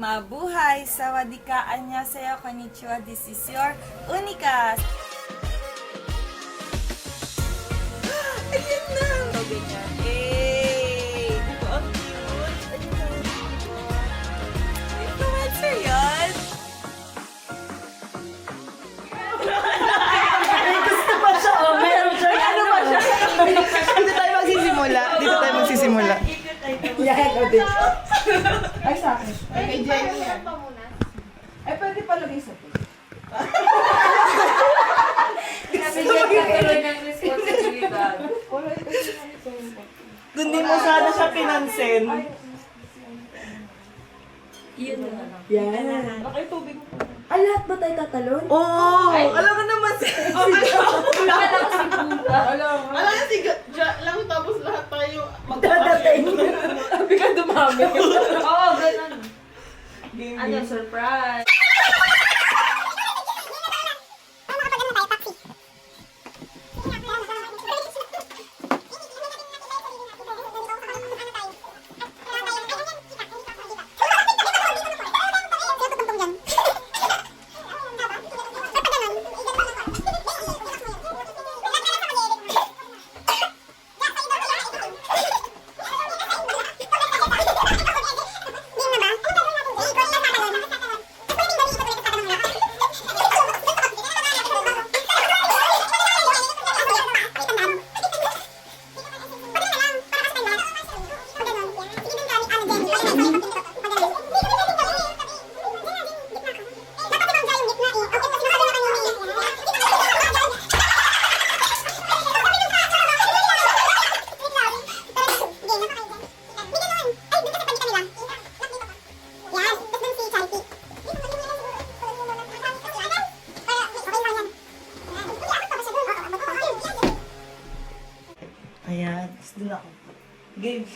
Mabuhay! Sawadika! Annyeonghaseyo! Konnichiwa! This is your Unika! Ayan na! O, ganyan. Hey! Di ba ang cute? Influencer yan! Gusto pa siya, oh. Meron siya. Ano ba siya? Dito tayo magsisimula. Dito tayo magsisimula. Yan, o din. Ay, sa akin. Kay Jenny yan. Ay, pwede pa lagay sa akin. Nabigyan ka tuloy ng responsibilidad. Kundi mo sana siya pinansin. Yun na. Yan. Okay, tubig. Ah, lahat ba tayo tatalon? Oo! Alam mo naman si... Akala ko si Buta. Alam mo si lang tapos lahat tayo Dadating. Sabi ka dumami. Oo, ganun. Game. Ano, surprise. Ayan. Doon ako. Game.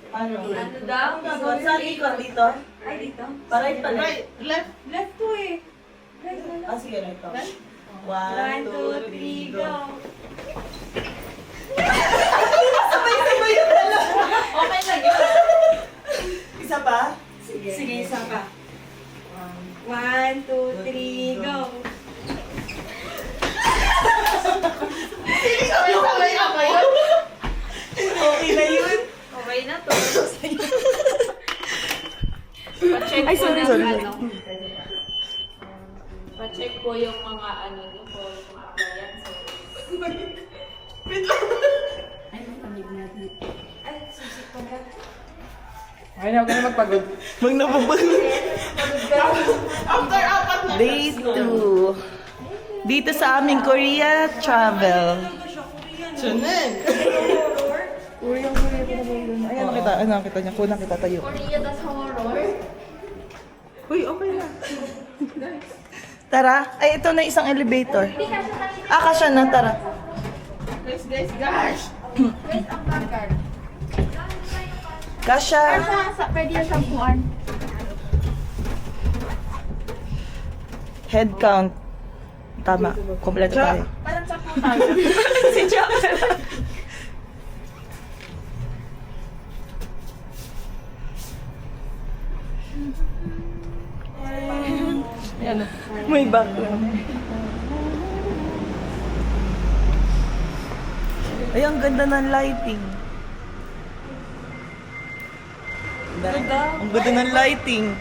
Ano? Ano daw? Saan ikot dito? Ay, dito. Para pala. Left. Left to eh. Ah, sige, right to. 1, 2, 3, go. Sabay-sabay yung dalawa. Okay na yun. Isa pa? Sige, isa pa. 1, 2, 3, go. Sabay ako yun. Okay na yun. Okay na to. Pa-check Ay, po sorry, ng sorry. ano. Pa-check po yung mga ano nyo po, yung mga appliances. Ay, susik pa na. Ay, huwag ka na magpagod. Mag napapag. After apat na. Day 2. Dito sa aming Korea travel. Sunan. Korea ko na yun. Ayan, nakita niya. Kuna kita tayo. Korea, tas horror. Uy, okay na. Tara. Ay, ito na isang elevator. Ah, kasya na. Tara. Guys, ang bagal. Kasya. Pwede yung sampuan. Head count. Tama. Kompleto tayo. Parang sampu tayo. Si Jack. Ayan. May background. Ay, ang ganda ng lighting. Ang ganda ng lighting.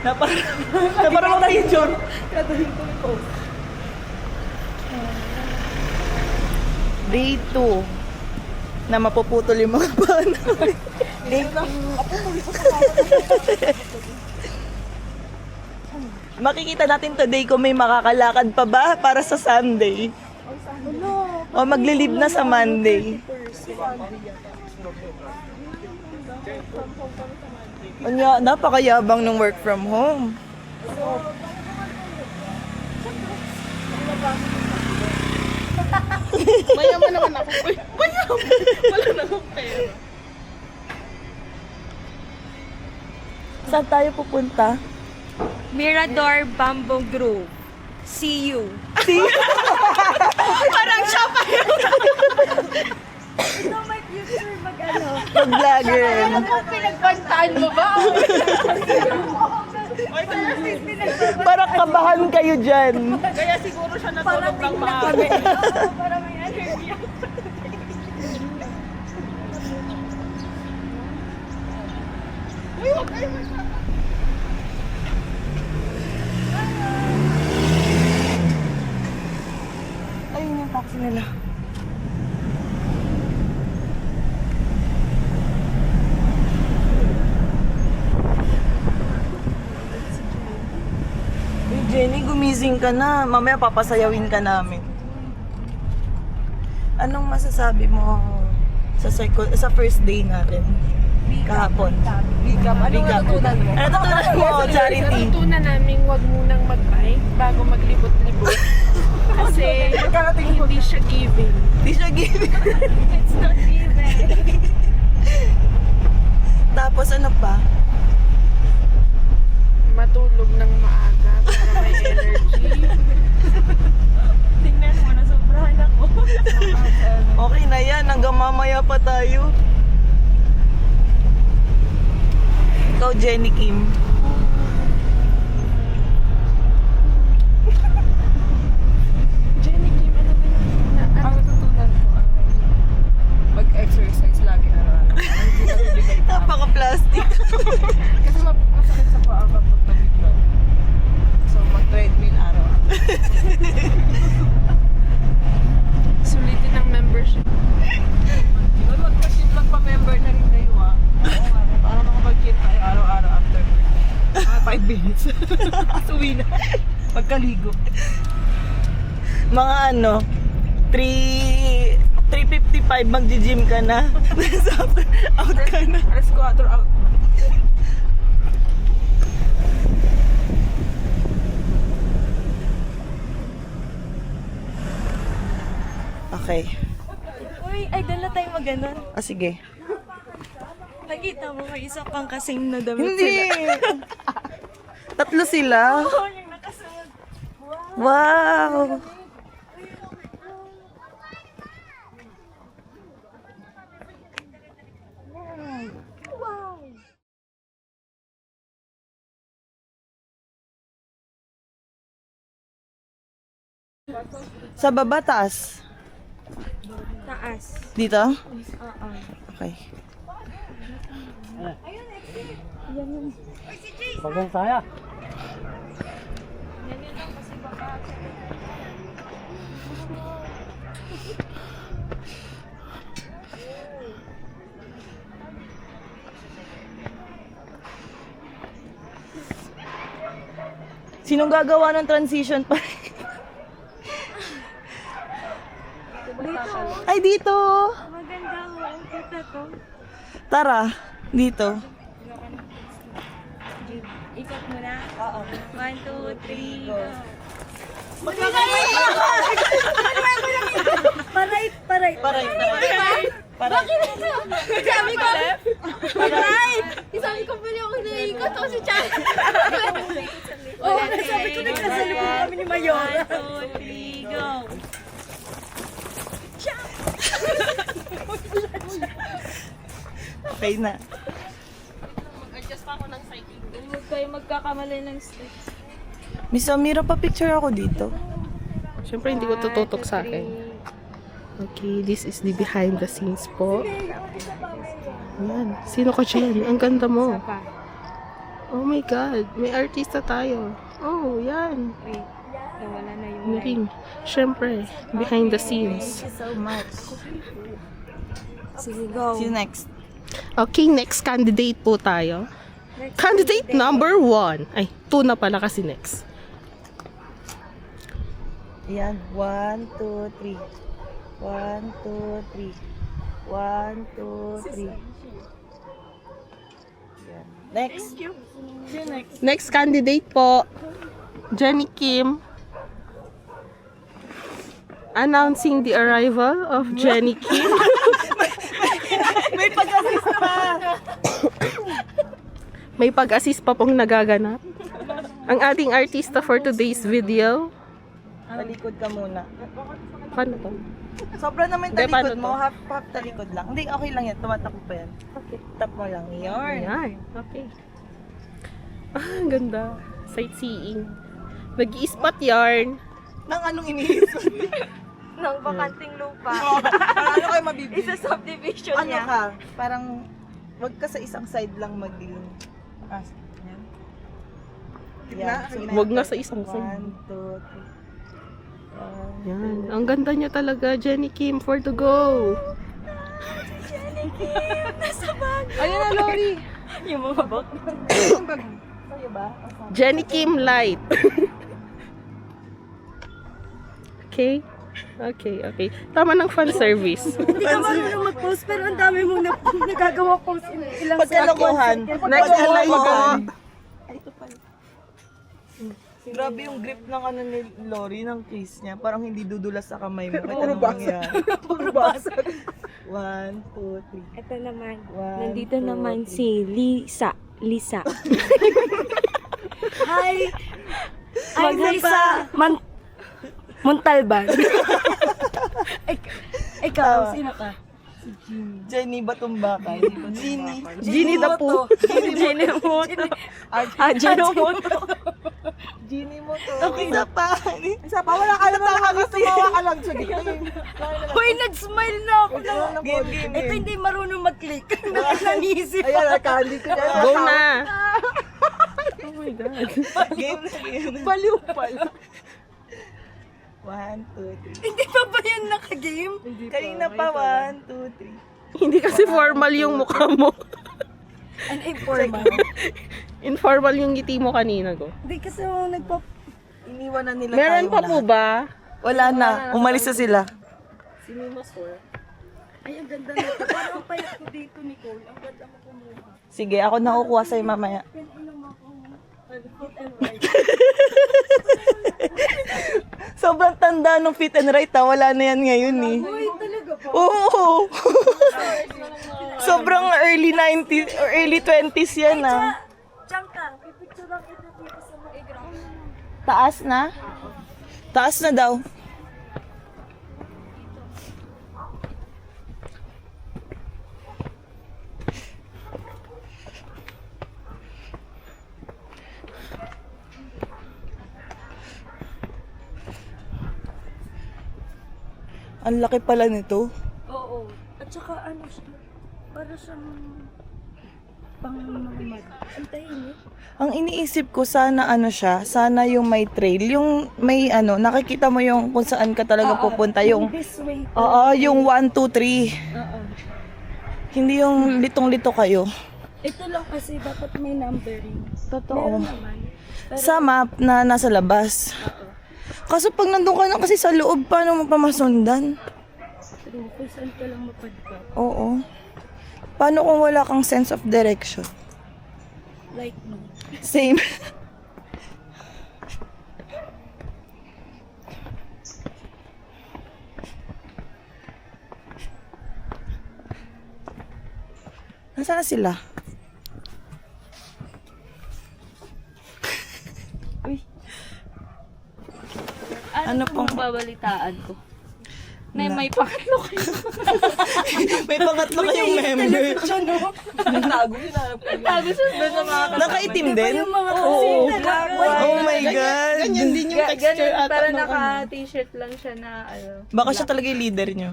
Naparang tayo, John. Day 2 na mapuputol yung mga paa namin. Day 2. Makikita natin today kung may makakalakad pa ba para sa Sunday. O maglilib na sa Monday. Anya, napakayabang ng work from home. Mayaman naman ako. Uy, mayaman. Wala na akong pera. Saan tayo pupunta? Mirador Bamboo Grove. See you. Parang siya pa yun. vlogger. Pinagbantaan mo ba? Parang kabahan kayo dyan. Kaya siguro siya natulog ng maaga. Para may energy. Ayun yung taxi nila. Uy, Jenny, gumising ka na. Mamaya papasayawin ka namin. Anong masasabi mo sa first day natin? Kahapon. Recap. Anong natutunan mo? Ano natutunan mo, Charity? Natutunan namin wag munang mag-bike bago maglibot-libot. Kasi hindi siya giving. Di siya giving. It's not giving. Tapos ano pa? Matulog ng maaga para may energy. Tingnan mo, nasobrahan ako. Okay na yan, hanggang mamaya pa tayo. Ikaw, Jenny Kim. Jenny Kim, ano ba yung Ang natutunan ko ay mag-exercise lagi araw-araw. Hindi na bibigay ka. Napaka-plastic. Kasi masakit sa paa kapag nabigyan. So, mag-treadmill araw-araw. sulitin ng membership? Siguro mag-gym lang pa-member na rin kayo ah. Oo nga, para makapag-gym tayo araw-araw after work. Mga 5 minutes. Uwi na. Pagkaligo. Mga ano, 3:55 magji-gym ka na. Tapos after, out ka na. Alas 4 out. Okay. Uy, ay dala tayo maganon. Ah, sige. Nakita mo may isa pang kasing na damit Hindi. sila. Tatlo sila. Oh, yung nakasunod. Wow. Sa baba, taas. Taas. Dito? Oo. Okay. Sinong gagawa ng transition pa? Ay, dito! Maganda ho. Ang kita to. Tara, dito. Ikot mo na? Oo. 1, 2, 3, go. Paray, paray. Paray, paray. Paray. Sabi ko, paray. Sabi ko pala ako naikot ako si Chan. Oo, sabi ko nagsasalubong kami ni Mayora. 1, 2, 3, go. Okay na. Huwag kayo magkakamali ng steps. Miss Amira, pa-picture ako dito. Siyempre hindi ko tututok sa akin. Okay, this is the behind the scenes po. Ayan. Sino ka dyan? Ang ganda mo. Oh my God. May artista tayo. Oh, yan. Nawala na yung Miring. Siyempre, behind the scenes. Thank you so much. Sige, go. See you next. Okay, next candidate po tayo. Candidate number 1. Ay, 2 na pala kasi next. Ayan. 1, 2, 3. 1, 2, 3. 1, 2, 3. Ayan. Next. See you next. Next candidate po, Jenny Kim. Announcing the arrival of Jenny Kim. May pag-assist pa! May pag-assist pa pong nagaganap. Ang ating artista for today's video. Talikod ka muna. Paano to? Sobra naman Hindi, paano talikod mo, to? half talikod lang. Hindi, okay lang yan. Tumatakbo pa yan. Okay. Tap mo lang. Yarn. Ayan. Okay. Ang ganda. Sightseeing. Nag-i-spot yarn. Nang anong iniisip? Nang bakanting lupa. Para ano kayo mabibili? Isa subdivision Ano niya. ka? Parang, wag ka sa isang side lang mag-lean. Ah, yan. Yan. So, Wag nga sa isang side. 1, 2, 3. Yan. Ang ganda niya talaga, Jenny Kim, for to go. Ayun na, Lori! Yung mga bot. Sa'yo ba? Jenny Kim Light. Okay? Okay. Tama ng fan service. Hindi ka marunong mag-post pero ang dami mong nagagawa post ilang Pagkalokohan. Next Pagkalokohan. live. Ay, ito pala. Grabe yung grip ng ano ni Lori, ng case niya. Parang hindi dudulas sa kamay mo. Puro basag. Puro basag. 1, 2, 3. Ito naman. One, Nandito two, naman three. si Lisa. Hi! I'm Lisa Montalban. Ikaw, sino ka? Jenny Batumbakay. Ginny the Pooh. Jenny Moto. Jenny Moto. Jenny mo to. Okay. Isa pa. Wala ka naman nakakatumawa ka lang. Sige. Hoy, nag-smile na ako. Game. Ito hindi marunong mag-click. Nanisip Ayan, nakahandi ko na. Go na. Oh my God. Game. Baliw pala. 1, 2, 3. Hindi pa ba yan naka-game? Kanina pa, 1, 2, 3. Hindi kasi formal yung mukha mo. An informal. Informal yung ngiti mo kanina, go. Hindi kasi Iniwan na nila Meron tayo pa lahat. po ba? Wala na. Umalis na sila. Si Mima Sor. Ay, ang ganda na ito. Parang payat ko dito, Nicole. Ang ganda mo kumuha. Sige, ako nakukuha sa'yo mamaya. Sobrang tanda nung fit and right ha. Wala na yan ngayon eh. Uy, talaga pa. Oo. Sobrang early 90s or early 20s yan ah. Diyan ka. Pipicture lang kita dito sa mga ground. Taas na? Taas na daw. Ang laki pala nito. Oo. At saka ano siya, para siyang pang mamamad. Ang tahimik. Ang iniisip ko sana ano siya, sana yung may trail, yung may ano, nakikita mo yung kung saan ka talaga pupunta, yung This way. oo, yung 1, 2, 3. Oo. Hindi yung litong-lito kayo. Ito lang kasi dapat may numbering. Totoo. Meron naman. Pero, Sa map na nasa labas. Kaso pag nandun ka na kasi sa loob, paano mo pa masundan? true, kung saan ka lang mapadpad. Oo. Paano kung wala kang sense of direction? Like me. Same. Nasaan na sila? Ano pong babalitaan ko? Na may pangatlo kayo. may pangatlo kayong member? Tago sa doon sa mga Nakaitim din? Yung mga Oo. kasita. Oh my God. Ganyan din yung texture Ganun, at para ano. naka-t-shirt lang siya na ano. Baka siya talaga yung leader nyo.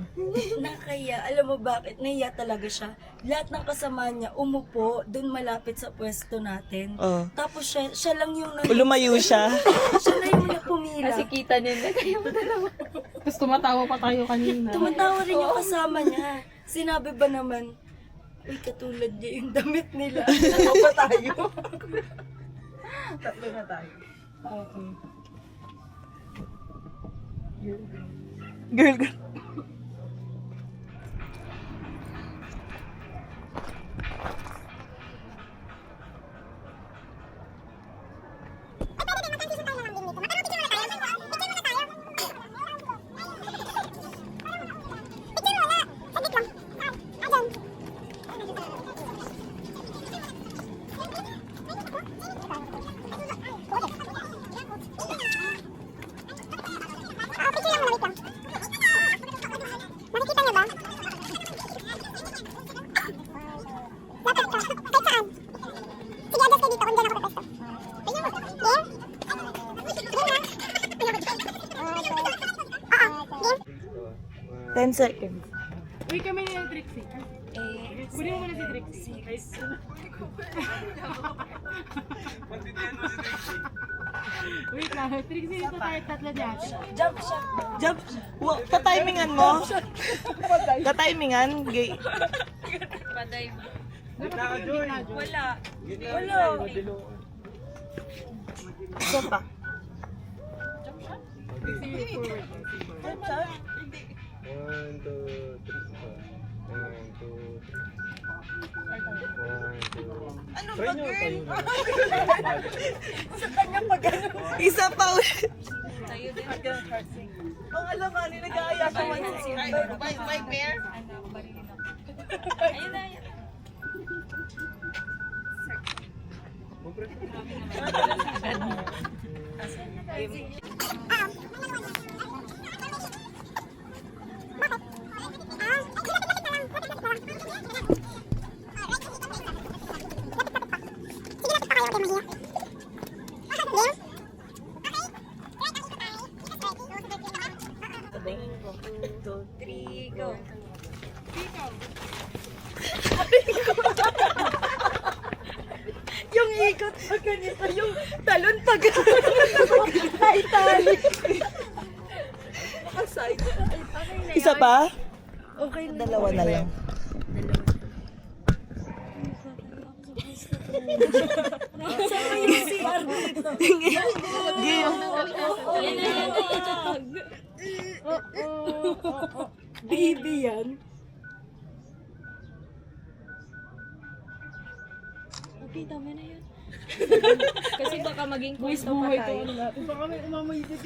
Nakaya, alam mo bakit? Nahiya talaga siya. Lahat ng kasama niya umupo dun malapit sa pwesto natin. Oh. Tapos siya lang yung Lumayo siya. siya na yung napumila. Kasi kita niya na kayo dalawa. Tapos tumatawa pa tayo kanina. Tumatawa rin yung kasama niya. Sinabi ba naman, uy, katulad niya yung damit nila. Ano ba tayo? Tatlo na tayo. Okay. Girl. 10 seconds. Uy, kami ni Trixie. Kunin mo muna si Trixie. Wait lang, Trixie, dito tayo tatlo dyan. Jump. Katimingan mo? Katimingan? Gay. Wala. Isa pa. Ano ba, girl? Isa pa ulit. Ang alanganin, nag-aaya ka man. By pair? Ayun na. Yung ikot pa ganito, yung talon pa ganito. Titanic. Isa pa? Okay na. Dalawa na lang. Sama yung CR dito. Baby yan. Okay, tama na yun. Kasi baka maging kwento pa tayo. Baka may umamoy-isip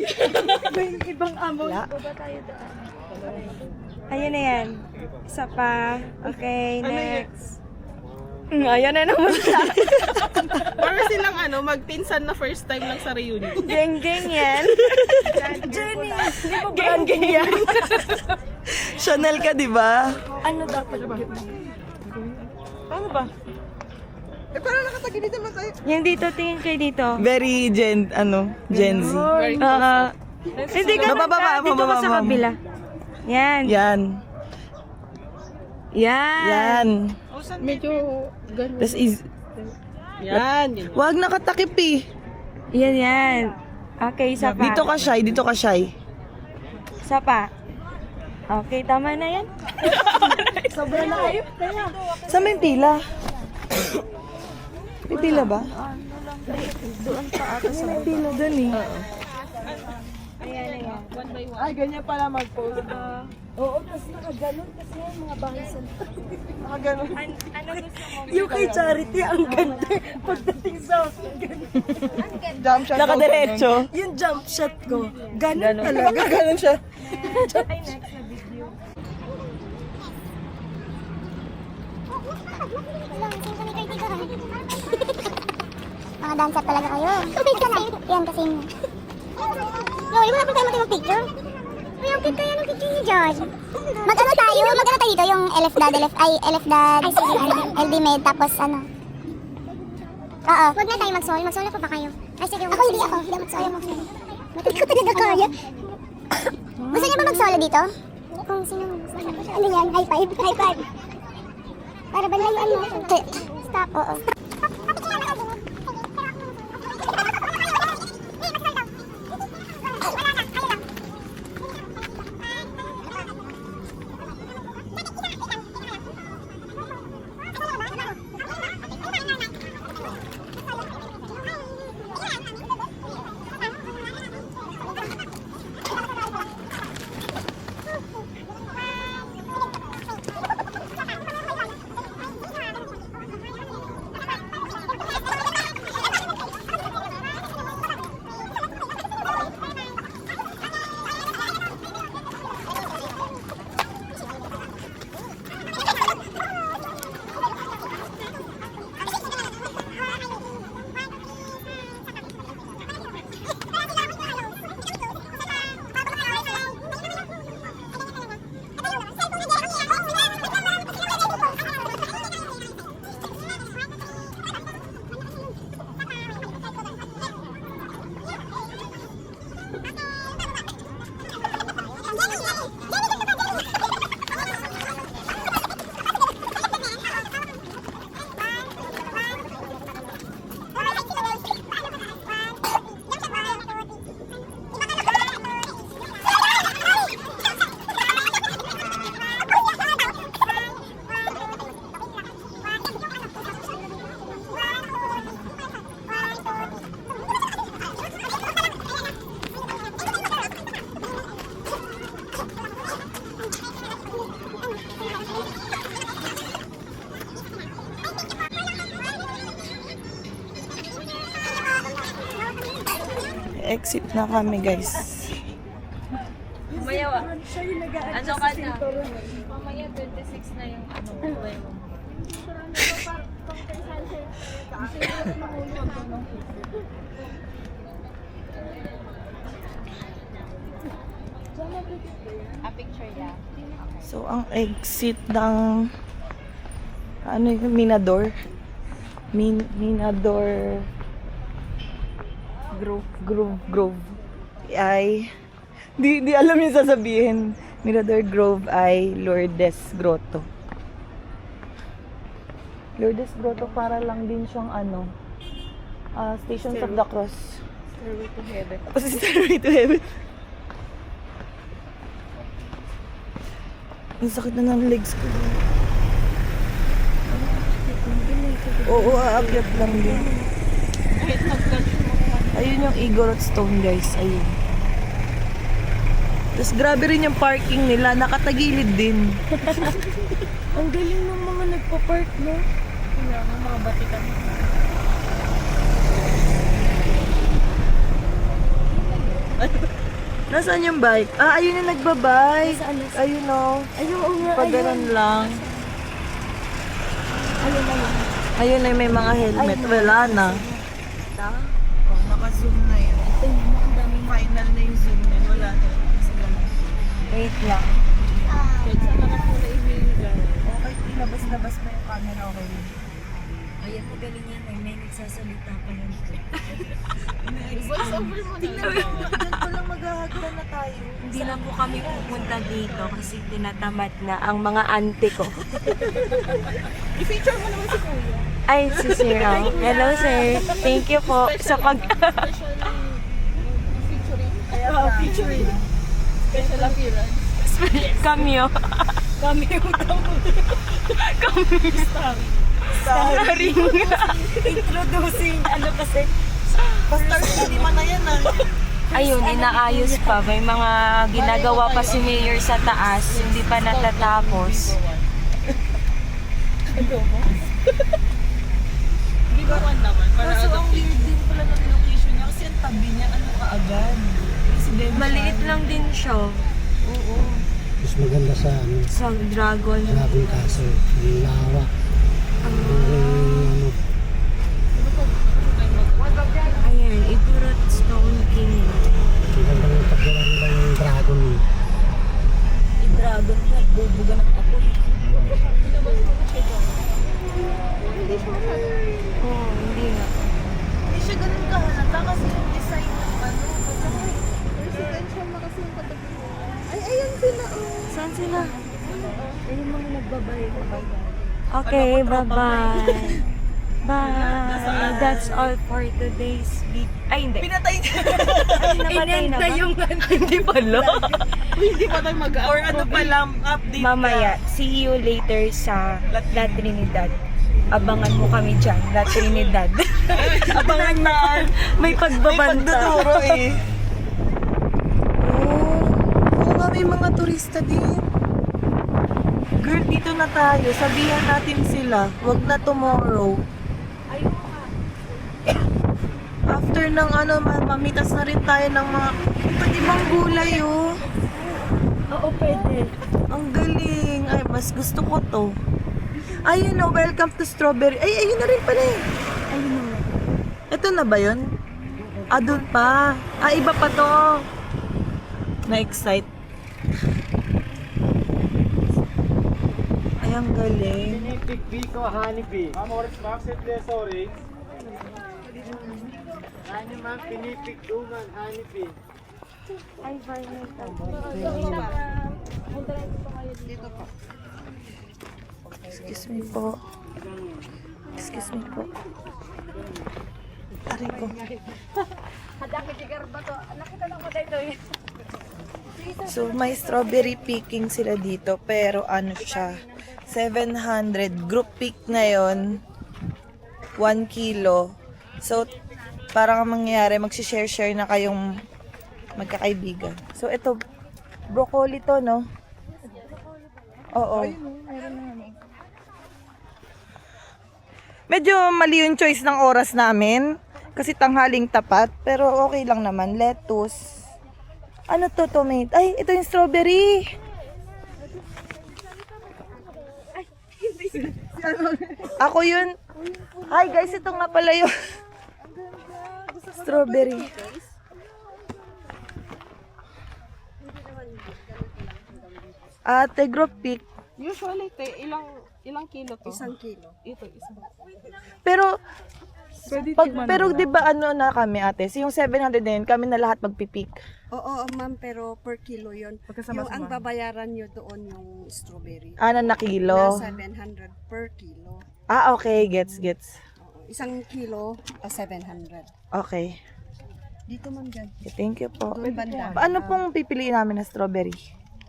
May ibang amo. Baba tayo daan. Ayun na yan. Isa pa. Okay, next. Ayan na naman siya. Para silang magpinsan na first time lang sa reunion. Geng-geng yan. Jenny! Di ba geng yan? Chanel ka, di ba? Ano dapat ba? Paano ba? Eh, parang nakatagilid naman tayo. Yung dito, tingin kayo dito. Very Gen Z. Hindi ka Bababa mo, dito ka bababa sa mo. kabila. Yan. Yan. Yan. Yan. Medyo ganun. Das is... Yan. Wag nakatakip eh. Yan, yan. Okay, isa pa. Dito ka shy, dito ka shy. Isa pa. Okay, tama na yan. Sobrang na kayo. Saan may pila? May pila ba? Doon pa ata sa May pila doon eh. Ayan, ayan. Ay, ganyan pala mag-post. Oo, kasi nakaganon kasi yung mga bahay sa Nakaganon. Ano gusto mo? yung kay Charity, ang ganda. Pagdating sa akin, ganun. Jump shot. Nakadiretso. Yung jump shot ko, ganun talaga. Ganon siya. Ay, next na video. Mga dancer talaga kayo. Tubig ka na. Yan kasi yun. Loy, wala pa tayo mag-picture. Uy, ang cute kaya ng picture ni George. Mag-ano tayo dito, yung LFDAD, LD Med, tapos ano. Oo. Huwag na tayo mag-solo. Mag-solo pa ba kayo? Ay, sige. Ako hindi mag-solo. Hindi ko talaga kaya. Gusto niyo ba mag-solo dito? Kung sino mag-solo. Ano yan? High five? High five. Para ba layuan mo? Stop. Oo. Exit na kami, guys. Umayaw ah. Ano ka na? Mamaya 26 na yung ano. Umayaw. So, ang exit ng ano yung Minador? Minador Grove ay di alam yung sasabihin. Mirador Grove ay Lourdes Grotto. Lourdes Grotto para lang din siyang ano, Stations of the Cross. Stairway to heaven. Tapos Stairway to Heaven. Ang sakit na ng legs ko. Oo, aakyat lang din. Ayun yung Igorot Stone, guys. Ayun. Tapos grabe rin yung parking nila. Nakatagilid din. Ang galing ng mga nagpa-park, no? Kailangan mga batikan. Nasaan yung bike? Ayun yung nagbabike. Ayun o. Ayun, oo nga, Pag ganun lang. Ayun na may mga helmet. Wala na. Oh, naka-zoom na yun. Final na yung zoom na. Wala na. Wait lang. Okay, ilabas-labas mo yung camera. Okay. Ayan, magaling yan. May nagsasalita pa yun. Ganito lang maghahagdan na tayo. Hindi na po kami pupunta dito kasi tinatamad na ang mga ante ko. I-feature mo naman si Kuya. Ay, si Sir. Hello, sir. Thank you po sa pag... Featuring. Special appearance. Cameo. Starring. Introducing, ano kasi. Basta hindi man na yan Ayun, inaayos pa. May mga ginagawa pa si Mayor sa taas. Hindi pa natatapos. Di ba man naman? Para Kaso ang weird din pala ng location niya kasi ang tabi niya ano kaagad. Residential. Maliit lang din siya. Mas maganda sa ano, Sa Dragon. Dragon Castle. Ang lawak. Ano, Ayan, Igorot Stone King. ang ganda ng paggawa nila yung dragon. I-dragon siya, bubuga ng apoy. Oo, hindi nga. Hindi siya ganun kahalata kasi yung design ng ano. residential na kasi yung katabi mo. Ay, ayan sila. Saan sila? Ayun mga nagbabay. Okay, bye-bye. Bye. That's all for today's video. Ay, hindi. Pinatay niya. Namatay na ba? Hindi pala. Hindi pa tayo mag-upload. Or ano pa lang, update Mamaya, see you later sa La Trinidad. Abangan mo kami dyan, La Trinidad. Abangan na. May May pagbabanta. pagduduro eh. Oo nga, may mga turista din. Girl, dito na tayo. Sabihan natin sila. Wag na tomorrow. After ng ano, mamitas na rin tayo ng mga iba't ibang gulay, oh. Oo, pwede. Ang galing. Ay, mas gusto ko to. Ayun, oh, welcome to strawberry. Ay, ayun na rin pala eh. Ayun na. Ito na ba yun? Doon pa. Iba pa to. Na-excite. Ay, ang galing. Ay, Violet. Excuse me po. Excuse me po. Aray ko. So, may strawberry picking sila dito. Pero ano siya? 700. Group pick ngayon. 1 kilo. So, parang ang mangyayari, magsishare-share na kayong magkakaibigan. So, ito, broccoli to, no? Oo. Medyo mali yung choice ng oras namin. Kasi tanghaling tapat, pero okay lang naman. Lettuce. Ano to, tomato? Ay, ito yung strawberry. Ako yun. Hi guys, ito nga pala yung strawberry. Tegro pick. Usually, ilang kilo to? 1 kilo. Ito, isang. Pero, Pwede pero di ba ano na kami ate? Yung 700 na yun, kami na lahat magpipik. Oo, ma'am, pero per kilo yun. Yung ang babayaran nyo doon yung strawberry. Na kilo. Na 700 per kilo. Okay, gets. Oo, 1 kilo, 700. Okay. Dito ma'am dyan. Okay, thank you po. Doon banda. Paano pong pipiliin namin na strawberry?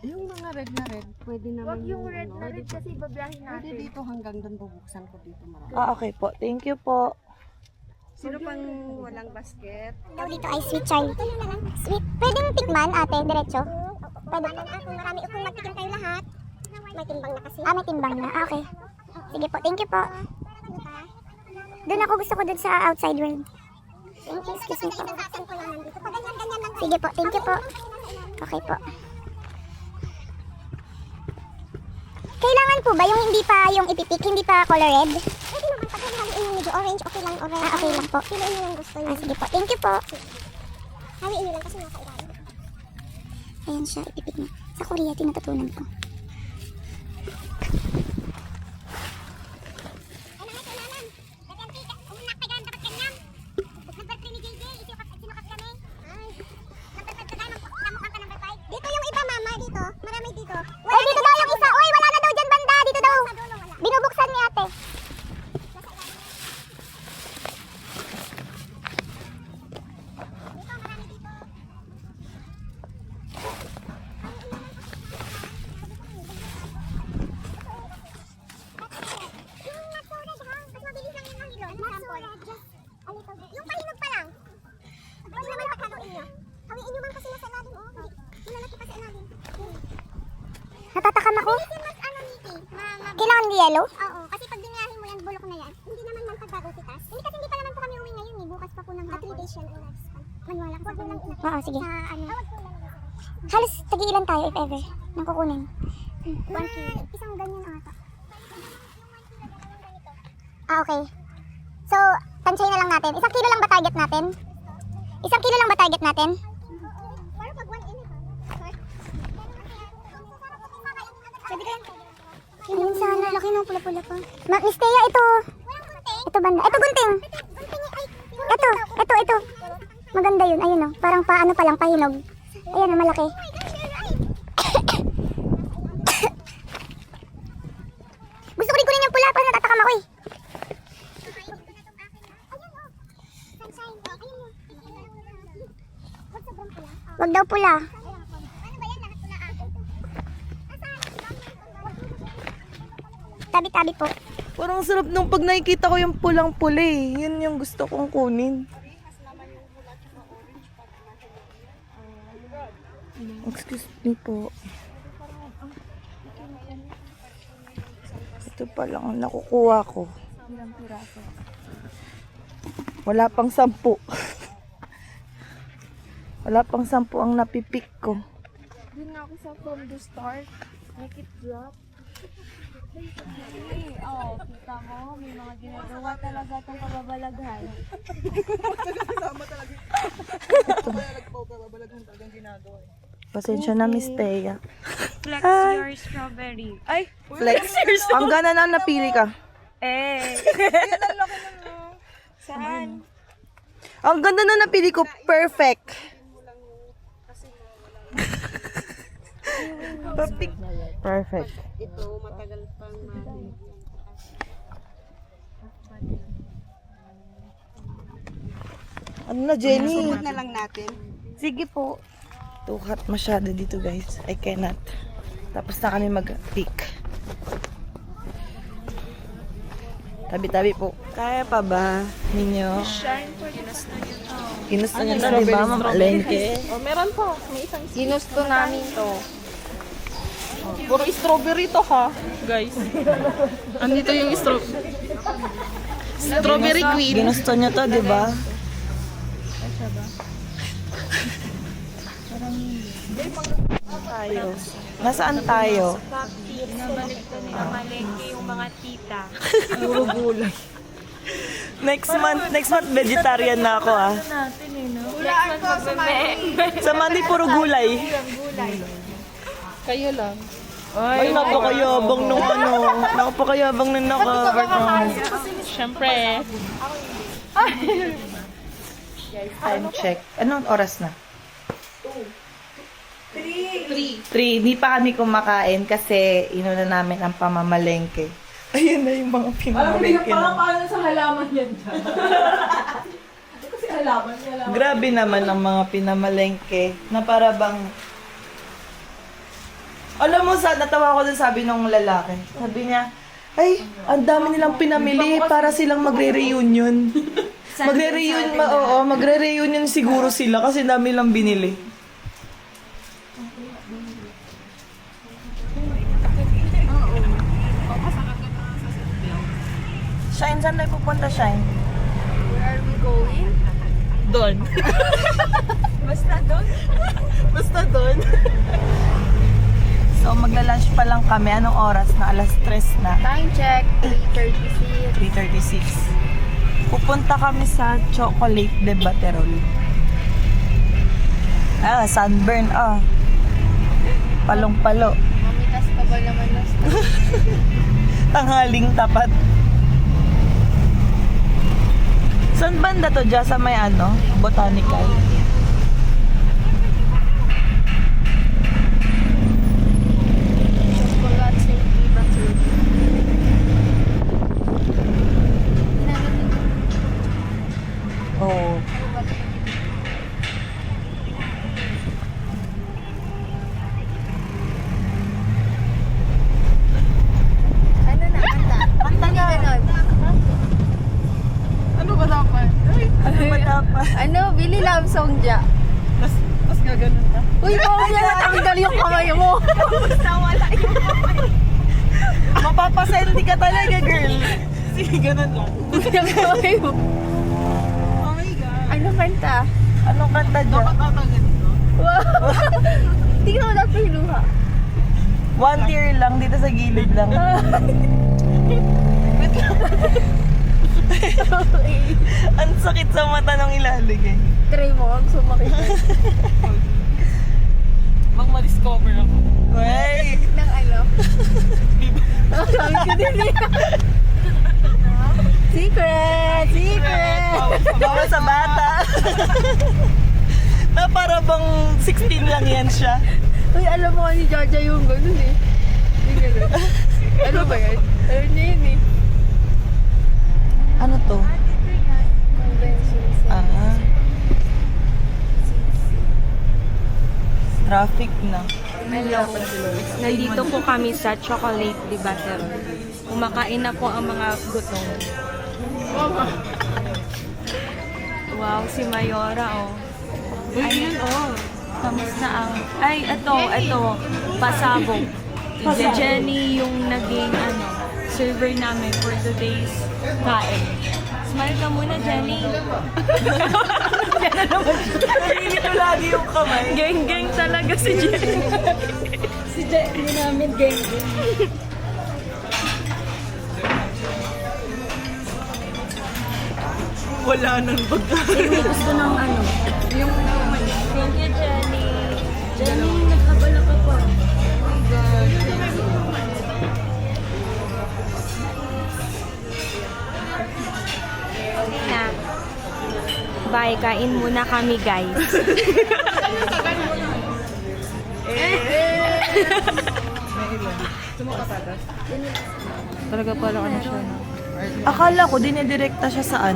Yung mga red na red, pwede naman Wag yung red na red kasi babiyahin Pwede natin. dito hanggang doon bubuksan ko dito marami. Okay po. Thank you po. Sino pang walang basket? Daw dito ay sweet chai. Sweet. Pwedeng tikman, ate, diretso? Pwede po. Kung magtikim kayo lahat, may timbang na kasi. May timbang na. Okay. Sige po, thank you po. Doon ako, gusto ko doon sa outside world. Thank you, excuse me po. Sige po, thank you po. Okay po. Kailangan po ba yung hindi pa yung ipipik, hindi pa color red? Pwede naman pag haluin yung medyo orange, okay lang orange. Okay lang po. Piluin nyo yung gusto nyo. Sige po, thank you po. Haluin nyo lang kasi nasa ilalim. Ayan siya, ipipik na. Sa Korea, tinatutunan ko. Dito yung iba, mama, dito. Marami dito. Ay, dito daw yung isa. Uy, wala na daw dyan banda. Dito daw. Binubuksan ni ate. Yung pahinog pa lang. Pwede naman paghaluin nyo. Hawiin nyo man kasi nasa ilalim, oh. Hindi lalaki pa sa ilalim. Natatakam ako. Kailangan di yellow? Oo, kasi pag diniyahin mo yan, bulok na yan. Hindi naman man pagbagusitas. Hindi kasi hindi pa naman po kami uwi ngayon eh. Bukas pa po ng hapon. 3 days yan. Manual ako sa ganun. Oo, sige. Halos tagi-ilan tayo if ever. Nang kukunin. 1 kilo. Isang ganyan ata. Okay. So, tansyahin na lang natin. 1 kilo lang ba target natin? 1 kilo lang ba target natin? Para pag 1 init. Pwede ka yan. Ayun sana, laki ng pula-pula pa. Miss Thea, ito. Ito banda. Ito gunting. Ito. Maganda yun. Ayun o. Parang paano pa lang, pahinog. Ayan o, malaki. Gusto ko rin kunin yung pula, parang natatakam ako eh. Wag daw pula. Tabi-tabi po. Parang sarap nung pag nakikita ko yung pulang-pula eh. Yun yung gusto kong kunin. Excuse me po. Ito pa lang ang nakukuha ko. Wala pang 10. Wala pang 10 ang napipik ko. Doon na ako sa from the start. Make it drop. Oh, kita mo, may mga ginagawa talaga itong kababalaghan. Pasensya na, Miss Thea. Flex your strawberry. Ay, Flex. Ang gana na napili ka. saan? Ang ganda na napili ko. Perfect. Perfect. Ito, matagal pang Ano na, Jenny? na lang natin. Sige po. Too hot masyado dito, guys. I cannot. Tapos na kami mag-pick. Tabi-tabi po. Kaya pa ba ninyo? Ginusto nyo to, di ba, mamalengke? Oh, meron po. May isang Ginusto namin to. puro strawberry to ha, guys. Andito yung strawberry queen. Ginusto nyo to, di ba? tayo? Nasaan tayo? Nabalik ko nila malengke yung mga tita. Puro gulay. Next month vegetarian na ako ah. Next month magbe-be. Sa Monday puro gulay. Kayo lang. Ay, napakayabang nung ano. Napakayabang nung naka-cover ko. Siyempre. Guys, time check. Anong oras na? 3. Hindi pa kami kumakain kasi inuna namin ang pamamalengke. Ayun na yung mga pinamalengke na. Paano sa halaman yan dyan? Kasi halaman niya lang. Grabe naman ang mga pinamalengke na para bang... Alam mo, natawa ko dun sabi ng lalaki. Sabi niya, ay, ang dami nilang pinamili para silang magre-reunion. Magre-reunion siguro sila kasi dami lang binili. Shine, saan tayo pupunta, Shine? Where are we going? Doon. Basta doon. Basta doon. So, magla-lunch pa lang kami. Anong oras na? Alas 3 na. Time check, 3:36. 3:36. Pupunta kami sa Chocolate de Baterol. Sunburn. Palong-palo. Mamitas pa ba naman nas? Tanghaling tapat. Saan banda to? Diyan sa may botanical. Chocolate Safety Bathroom. Oo. Ano na, kanta? Kanta na. Ano ba dapat? Ano ba dapat? Ano, Billy Love Song dya. Tapos gaganon ka? Uy, mamaya natanggal yung kamay mo. Nawala yung kamay. Mapapasendi ka talaga, girl. Sige, ganun lang. Yung kamay mo. Oh my God. Anong kanta? Anong kanta dyan? ganito? Wow. Hindi ka wala pa yung luha. 1 tier lang, dito sa gilid lang. Ang sakit sa mata nung ilaligay. Try mo, ang sumakit. Ma-discover ako. Wey! Ng ano? Sabi ko din eh. Secret! Secret! Bawal sa bata. Na para bang 16 lang yan siya. Uy, alam mo ni Jaja yung ganun eh. Yung ganun. Ano ba yan? Ano niya yun eh? Ano to? Convention Ah. Traffic na. Hello. Nandito po kami sa Chocolate de Baterol. Kumakain na po ang mga gutom. Wow, si Mayora oh. Ayun oh. Kamusta ang... Ay, ito. Pasabog. Si Jenny yung naging server namin for today's kain. Smile ka muna, Jenny. Nalilito lagi yung kamay. Geng-geng talaga si Jenny. Si Jenny namin gang. Wala nang pagkain. Gusto ng yung... Thank you, Jenny. Jenny, nagkabala ka pa. Na. Bye, kain muna kami, guys. Talaga pala ano siya. Akala ko dinidirekta siya sa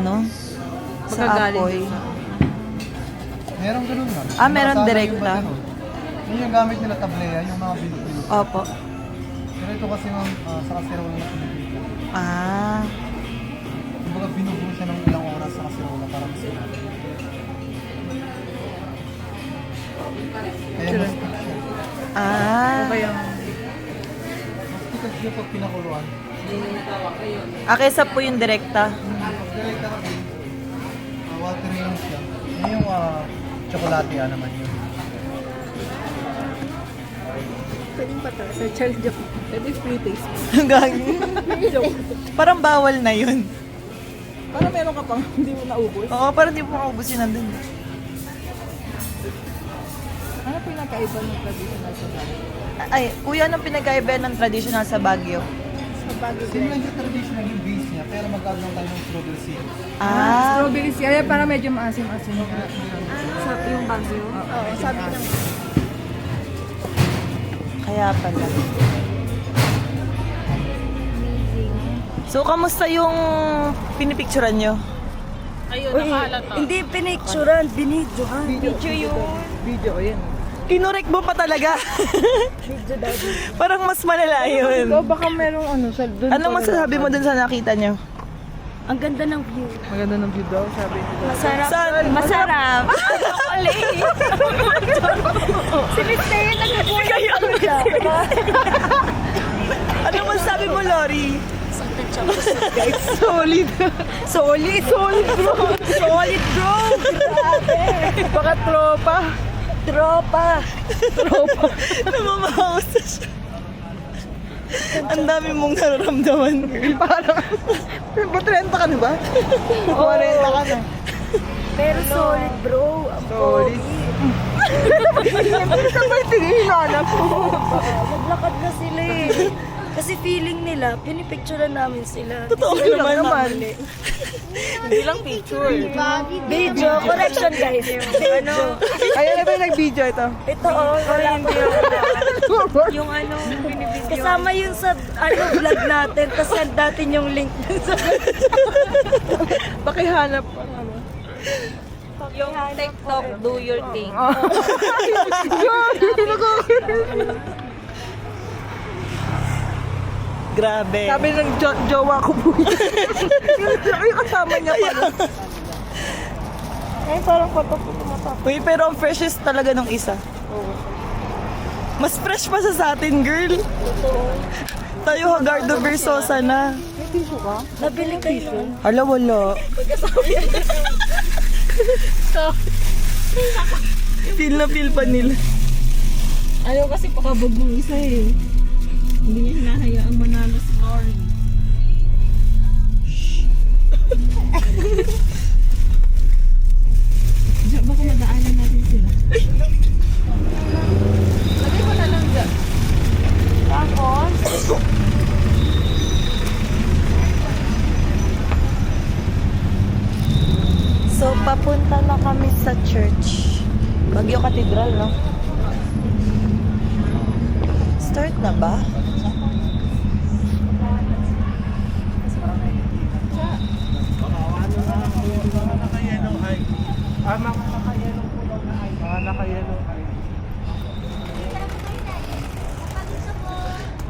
sa apoy. Meron ganun nga. Meron direkta. Yun yung gamit nila tableya, yung mga bilo-bilo. Opo. Pero ito kasi sa kasirola na pinipili. Ah. Kumbaga binubuo siya ng ilang oras sa kasirola para masira. Kaya mas stick siya. Ah. Mas stick siya pag pinakuluan. Kesa po yung direkta. Pag direkta kasi, watery lang siya. Yun yung tsokolate naman yun. Pwedeng pataas. Charles, joke. Pwede free taste. Gagi. Parang bawal na yun. Para meron ka pang hindi mo naubos. Oo, parang di mo makaubusin nandun. Ano pinakaiba ng traditional sa Baguio? Ay, kuya, anong pinagkaiba ng traditional sa Baguio? Sa Baguio, Similar yung traditional yung base niya, pero magkakaroon tayo ng strawberry syrup. Ah, strawberry syrup, para medyo maasim-asim nga. Sa yung Baguio. Oo, sabi ng kaya pala. So, kamusta yung pinipicturan nyo? Hindi pinicturean, binidyohan. video, yun. Kinurek mo pa talaga. Parang mas malala yun. So, baka merong ano, sa doon. Anong masasabi mo dun sa nakita nyo? Ang ganda ng view. Maganda ng view daw, sabi nila. Masarap. Saan? Masarap. Si Miss Tayo nagpupunta. Anong masasabi mo, Lori? Solid. Solid bro. Solid bro. Baka tropa. Tropa. Namamahawas na siya. Ang dami mong nararamdaman. Parang, 30 ka na ba? 40 ka na. Pero solid bro. Ang Solid. pogi. Sabay tingin na po. Naglakad na sila eh. Kasi feeling nila, pinipicturean namin sila. Totoo Sila naman. Hindi lang picture. Video, correction guys. Ano? Ayan na ba yung nag-video ito? Ito oh, wala pa. Yung ano, kasama yun sa vlog natin, tapos send natin yung link dun sa Pakihanap. Yung TikTok, do your thing. Grabe. Sabi ng jowa ko po yun. Yung kasama niya pala. Ay, parang patok-patok mata. Uy, pero ang freshest talaga nung isa. Mas fresh pa sa atin, girl. Tayo Hagardo Versosa na. Nabili kayo nun. Hala, wala. Feel na feel pa nila. Ayaw kasi pakabog ng isa eh. Hindi niya hinahayaang manalo si Lauren. Diyan, baka madaanan natin sila. Lagay mo na lang dyan. Tapos, So, papunta na kami sa church. Baguio Cathedral, no? Start na ba?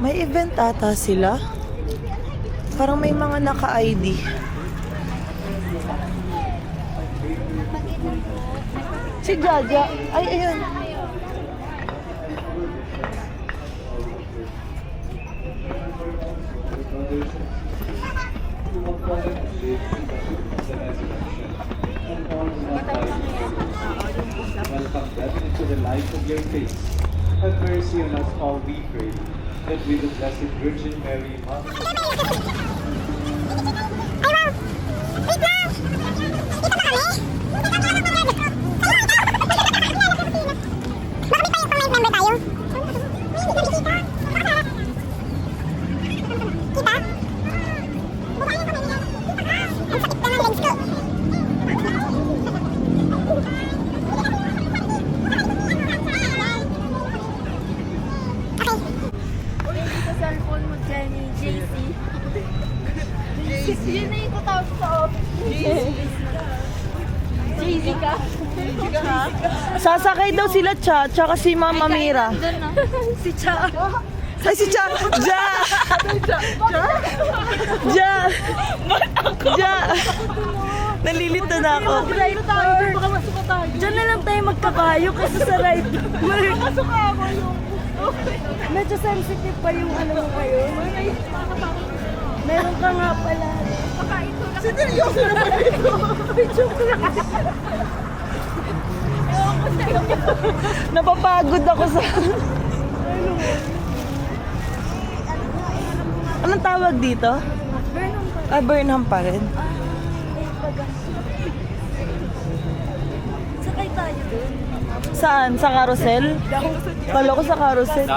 May event ata sila. Parang may mga naka-ID. Si Jaja. Ay, ayun. Welcome them into the light of your face. Have mercy on us all, we pray, that with the Blessed Virgin Mary, Mother sa cellphone mo, Jenny, JC. Yun na yung tatawag sa office. JC ka? Sasakay daw sila Cha, tsaka si Mama Mira. Si Cha. Ay, si Cha! Ja! Ja! Ja! Nalilito na ako. Ride tour. Diyan na lang tayo magkabayo kasi sa ride tour. Medyo sensitive pa yung ano mo ngayon. Meron ka nga pala. Seryoso naman ito. Joke lang. Napapagod ako sa... Anong tawag dito? Burnham pa rin. Sakay tayo dun. Saan? Sa carousel? Kala ko sa carousel.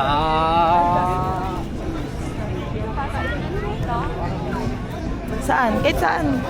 Saan? Kahit saan?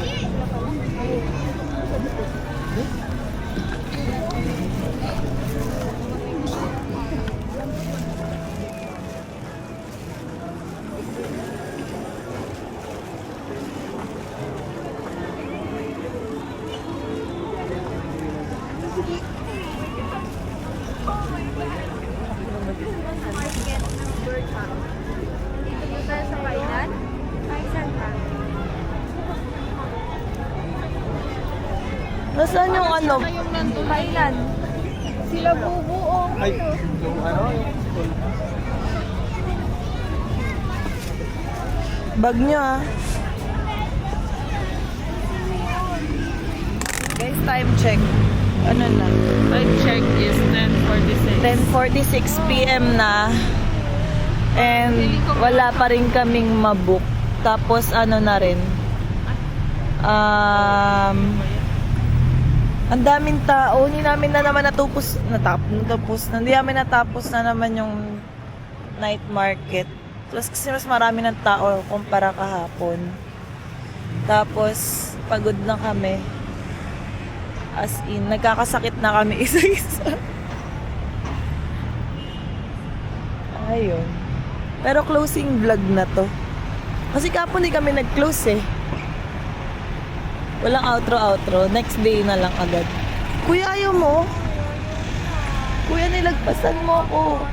Nasaan yung ano? Kailan? Sila bubuo. Ay, yung ano? Bag nyo ah. Guys, time check. Ano na? Time check is 10:46. 10:46 p.m. na. And wala pa rin kaming mabook. Tapos ano na rin. Ang daming tao. Hindi namin na naman natapos. Hindi namin natapos na naman yung night market. Plus kasi mas marami ng tao kumpara kahapon. Tapos pagod na kami. As in, nagkakasakit na kami isa-isa. Ayun. Pero closing vlog na to. Kasi kapon di kami nag-close eh. Walang outro. Next day na lang agad. Kuya, ayaw mo? Kuya, nilagpasan mo ako.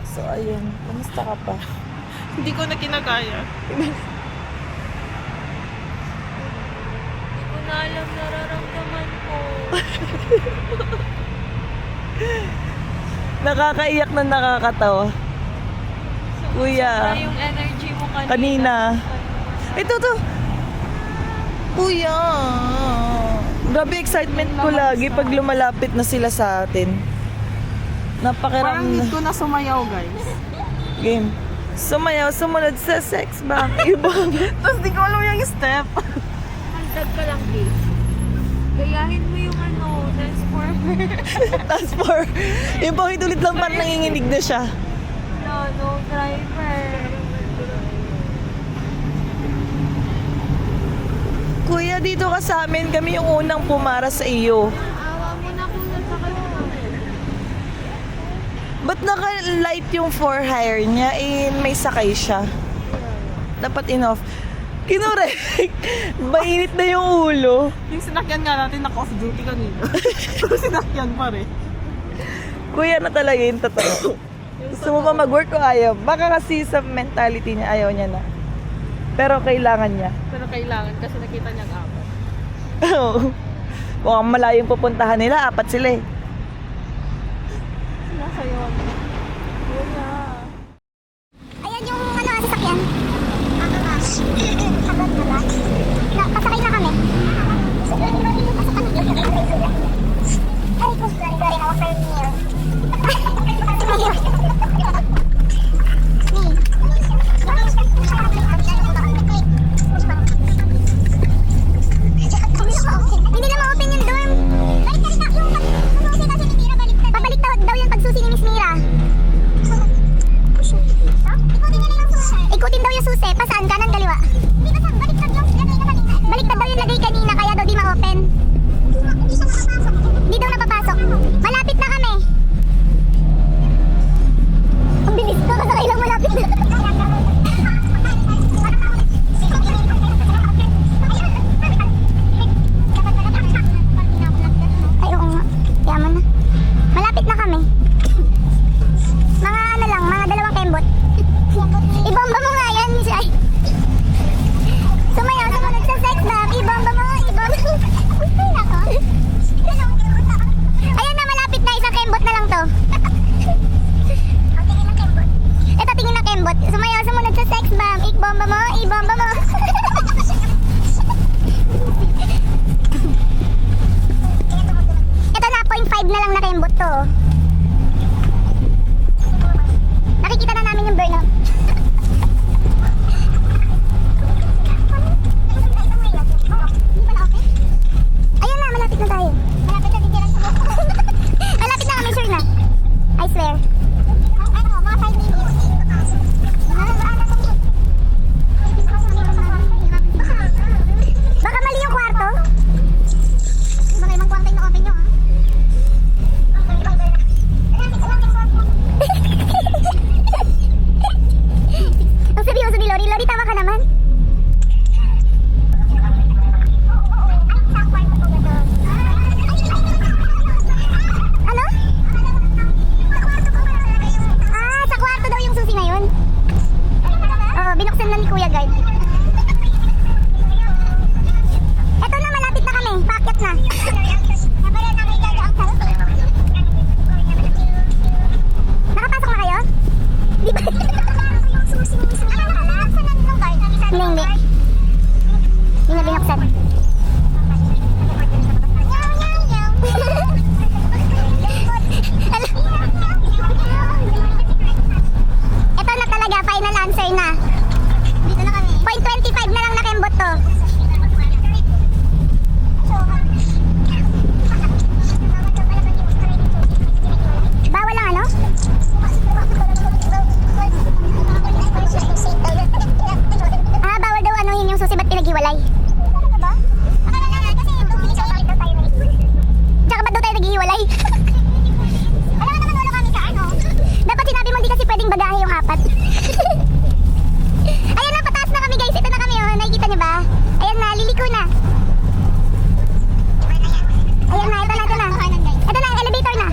So, ayun. Kamusta ka pa? Hindi ko na kinagaya. Hindi ko na alam nararamdaman ko. Nakakaiyak na nakakatawa. Kuya. Sobra yung energy mo kanina. Kanina. Ito to. Kuya. Grabe excitement ko lagi pag lumalapit na sila sa atin. Parang Napakiram need ko na sumayaw, guys. game. Sumayaw, sumunod sa sex bomb. Ibang. Tapos di ko alam yung step. Haldad ka lang, Dave. Gayahin mo yung transformer. Task for. Yung paulit-ulit lang parang nanginginig na siya. No, driver. Kuya, dito ka sa amin. Kami yung unang pumara sa iyo. Awa mo na kung nasakal mo. Ba't naka-light yung for hire niya? Eh, may sakay siya. Dapat enough. Kinurek. Mainit na yung ulo. Yung sinakyan nga natin, naka-off duty kanina. Sinakyan pa rin. Kuya na talaga yung totoo. Gusto mo ba mag-work o ayaw? Baka kasi sa mentality niya, ayaw niya na. Pero kailangan niya. Pero kailangan kasi nakita niyang apat. Mukhang malayong pupuntahan nila. 4 sila eh. Nasayawan. Ayan yung sasakyan. Pasakay na kami. Ay, ko, sorry, hawak kayo niyo. Hindi na ma-open yung dorm. Baliktad yung pagsusi kasi ni Mira, pabaliktad daw yung pagsusi ni Miss Mira. Ikutin daw yung susi. Pasaan? Kanan, kaliwa? Hindi ba baliktad yung lagay na kanina? Baliktad daw yung lagay kanina kaya daw di ma-open. Hindi daw napapasok. Malapit na kami. Ang bilis ko. Kasakay lang malapit na. Ay, oo nga. Yaman na. Malapit na kami. Mga ano lang, mga 2 kembot. Ibomba mo nga yan, Jai. Sumayaw, sumunod sa sex bomb. Ibomba mo, ibomba. binuksan na ni Kuya Guard. Eto na, malapit na kami. Paakyat na. Nakapasok na kayo? Di ba? Hindi. Hindi na binuksan. Ito na talaga, final answer na. Dito na kami. 0.25 na lang nakembot to. Bawal lang ano? Bawal daw ano yun yung susi, ba't pinaghiwalay? Tsaka ba't daw tayo naghihiwalay? Alam mo naman wala kami sa ano. Dapat sinabi mo di kasi pwedeng bagahe yung apat. Ayan na, pataas na kami guys. Ito na kami oh. Nakikita niyo ba? Ayan na, liliko na. Ayan na, ito na. Ito na, elevator na.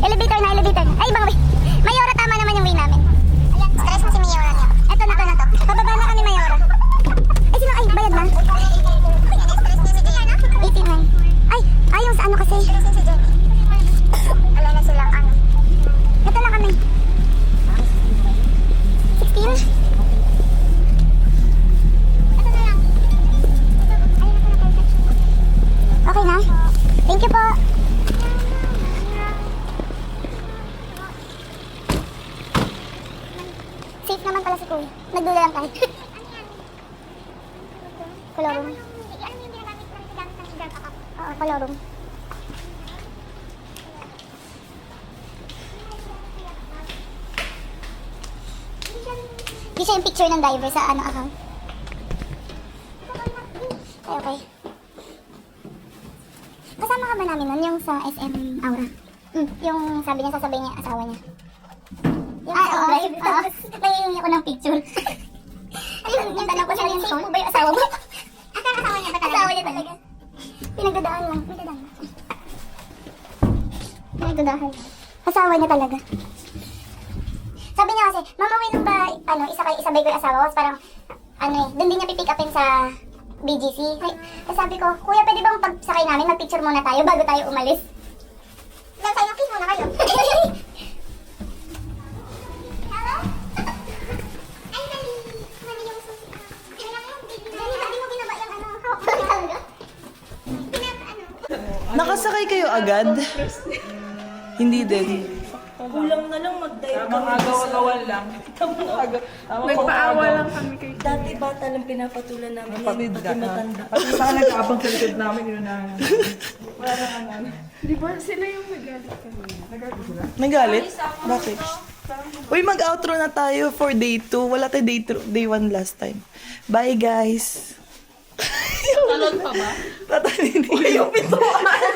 Elevator na. Ay, bang way. Mayora, tama naman yung way namin. Ayan, stress mo si Mayora niya. Ito na. Pababa na kami, Mayora. Ay, sino? Ay, bayad na. 89. Ay, yung sa ano kasi. Wala na silang ano. Ito na kami. 16? Ito na lang. Okay na? Thank you po. Safe naman pala si Kuya. Nagdula lang tayo. Kolorum. Oo, kolorum. Di siya yung picture ng diver sa ano account. Okay. Kasama ka ba namin nun yung sa SM Aura? Yung sabi niya, sasabihin niya asawa niya. Yung oo. Nangihingi ako ng picture. Ayun, yung tanong ko siya, yung safe mo ba yung asawa mo? Asawa niya ba talaga? Asawa niya talaga. Pinagdadaan lang. Pinagdadaan. Asawa niya talaga. Sabi niya kasi, Mama, Will ba, ano, isabay ko yung asawa ko? Parang, ano eh, doon din niya pipick upin sa BGC. Tapos sabi ko, Kuya, pwede bang pagsakay namin, mag-picture muna tayo bago tayo umalis? Lang tayo, kiss muna kayo. Hello? Ay, mali yung susi. Kaya yung baby na. Hindi mo binaba yung ano, hawak ko talaga. Nakasakay kayo agad? Hindi din. Kulang na lang mag-dive kami. Agaw-agawan lang. Nagpaawa lang kami kay Dati bata lang pinapatulan namin. kapatid Pati ka. matanda. Pati saka nag-aabang sa likod namin, yun na. Wala na ano. Di ba sila yung nagalit kami? Nagalit sila? Nagalit? Bakit? Uy, mag-outro na tayo for day 2. Wala tayo day 1 last time. Bye, guys. Talon pa ba? Tatalinin. Uy, yung pintuan!